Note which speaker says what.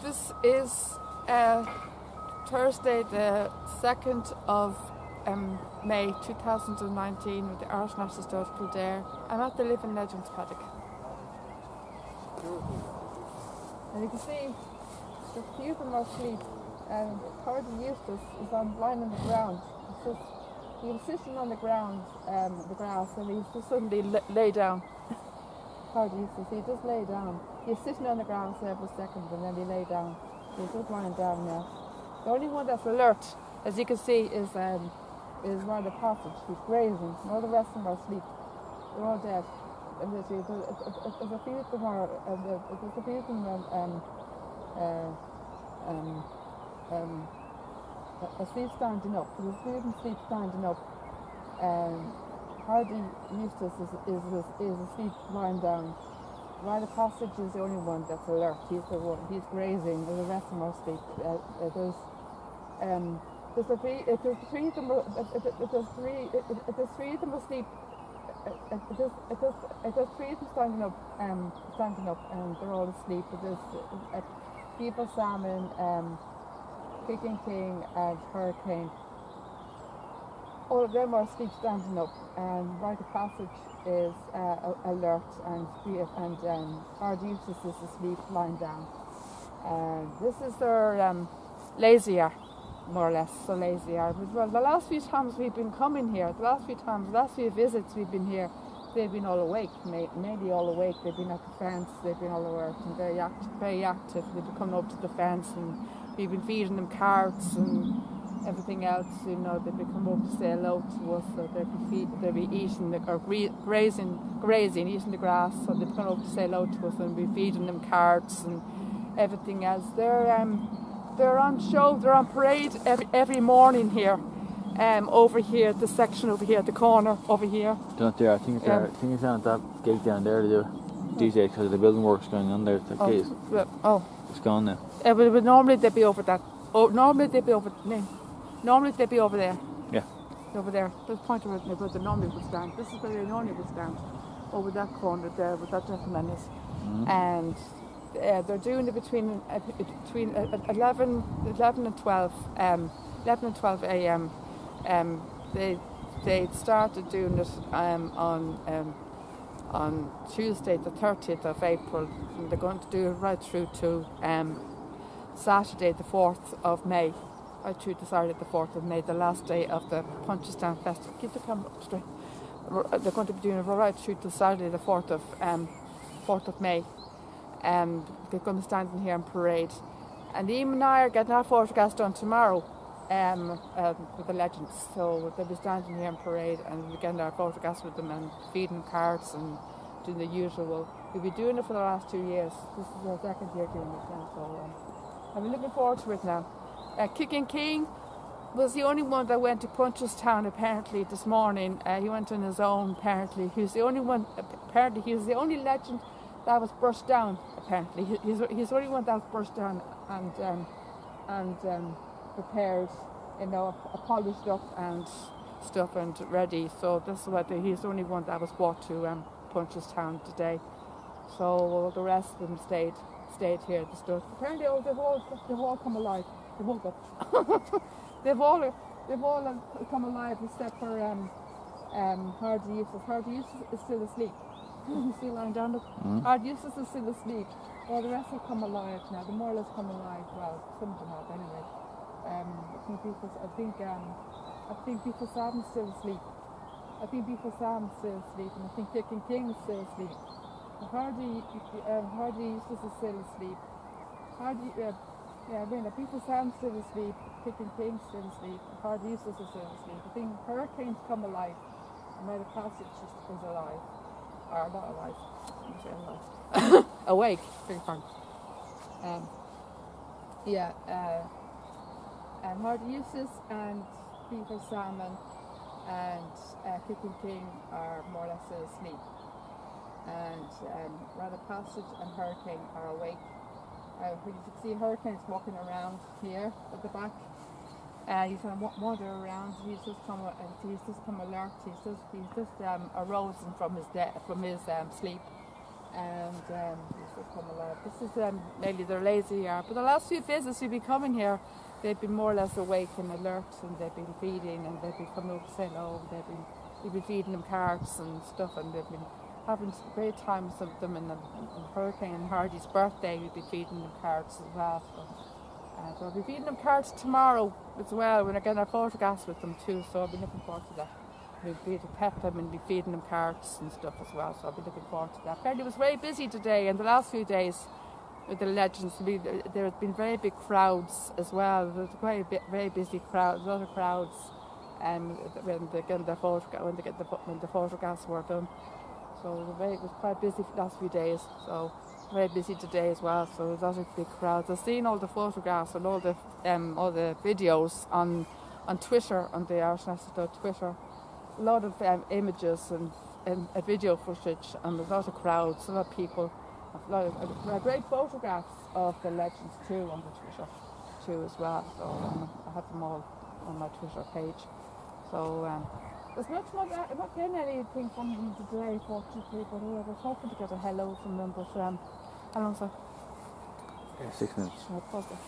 Speaker 1: This is Thursday, the 2nd of May 2019 with the Irish National Stud Kildare. I'm at the Living Legends paddock. And you can see the few of them are asleep, and Thurs Eustace is lying on the ground. He was sitting on the ground, the grass, and he just suddenly lay down. Thurs Eustace, he just lay down. He was sitting on the ground for several seconds and then he lay down. He's just lying down now. The only one that's alert, as you can see, is one of the passage. He's grazing. All the rest of them are asleep. They're all dead. And there's a few of them are asleep standing up. There's a few of them asleep standing up. Hardy Eustace is asleep lying down. Rite of Passage is the only one that's alert. He's the one. He's grazing, and the rest of them are asleep. There's three of them. There's three of them asleep. There's three of them standing up, and they're all asleep. There's People Salmon, Kicking King, and Hurricane. All of them are asleep standing up, and Rite of Passage is alert, and Hardy Eustace is asleep lying down. This is their lazy hour, more or less, so lazy hour. Well, the last few times we've been coming here, the last few visits we've been here, they've been all awake, mainly all awake. They've been at the fence, they've been all alert and very active. They've been coming up to the fence, and we've been feeding them carrots and everything else. You know, they'd be coming up to say hello to us, so they'd be eating or grazing, eating the grass. So they'd come up to say hello to us, and we'd be feeding them carrots and everything else. They're on show. They're on parade every morning here. Over here, the section over here, the corner over here.
Speaker 2: Don't there? I think it's down at that gate down there to do these days because of the building works going on there. That gate. It's gone now.
Speaker 1: But normally they'd be over that. Normally they'd be over there.
Speaker 2: Yeah.
Speaker 1: Over there. There's a point where they normally would stand. This is where they normally would stand. Over that corner there, where that gentleman is.
Speaker 2: Mm-hmm.
Speaker 1: And they're doing it between 11 and 12. 11 and 12 a.m. They started doing it on Tuesday, the 30th of April, and they're going to do it right through to Saturday, the 4th of May. Right through to Saturday, the 4th of May, the last day of the Punchestown Festival. Keep the camera up straight. They're going to be doing it right through to Saturday, the 4th of May. They're going to stand in here and parade. And Liam and I are getting our photographs done tomorrow. With the legends, so they'll be standing here in parade, and we're getting our photographs with them and feeding cards and doing the usual. We've been doing it for the last 2 years. This is our second year doing it now, so I'm looking forward to it now. Kicking King was the only one that went to Punchestown apparently this morning. He went on his own apparently. He was the only one. Apparently he was the only legend that was brushed down. Apparently he's the only one that was brushed down and prepared, you know, polished up and stuff and ready. So this is what he's the only one that was brought to Punchestown today. So all the rest of them stayed here at the stuff. Apparently, they've all come alive. They woke up. they've all come alive except for Hardy Eustace. Hardy Eustace is still asleep. He's still lying down. Hardy Eustace is still asleep. All the rest have come alive now. They more or less come alive. Well, some of them have anyway. I think People Salmon's still asleep. And I think Kicking King is still asleep. Hardy Eustace is still asleep. People Salmon's still asleep. Kicking King's still asleep. Hardy Eustace is still asleep. I think Hurricane's come alive. And Rite of Passage is alive. Or not alive. I'm saying alive. Awake. Big fun. Hardy Eustace and People Salmon and Kicking King are more or less still asleep. And Rite of Passage and Hurricane are awake. You can see Hurricane's walking around here at the back. He's going to wander around. He's just come alert. He's just arisen from his sleep, and he's will come alive. This is mainly their lazy yard. But the last few visits we've been coming here, they've been more or less awake and alert, and they've been feeding, and they've been coming over to say hello. We've been feeding them carrots and stuff, and they've been having great times with them. And on Hurricane and Hardy's birthday, we've been feeding them carrots as well. So I'll be feeding them carrots tomorrow as well. We're getting our photographs with them too, so I'll be looking forward to that. We'll be to pet them and be feeding them carrots and stuff as well, so I'll be looking forward to that. Apparently it was very busy today, and the last few days with the legends, there have been very big crowds as well. There's quite a very busy crowd, a lot of crowds when the photographs were done. So it was quite busy for the last few days, so very busy today as well. So there's a lot of big crowds. I've seen all the photographs and all the videos on Twitter, on the Irish National Twitter. A lot of images and video footage, and there's a lot of crowds, a lot of people, great photographs of the legends too on the Twitter too as well. So I have them all on my Twitter page. So there's much more. I'm not getting anything from them today, fortunately. But I was hoping to get a hello from them. But how long is that?
Speaker 2: 6 minutes.
Speaker 1: Should I pause it?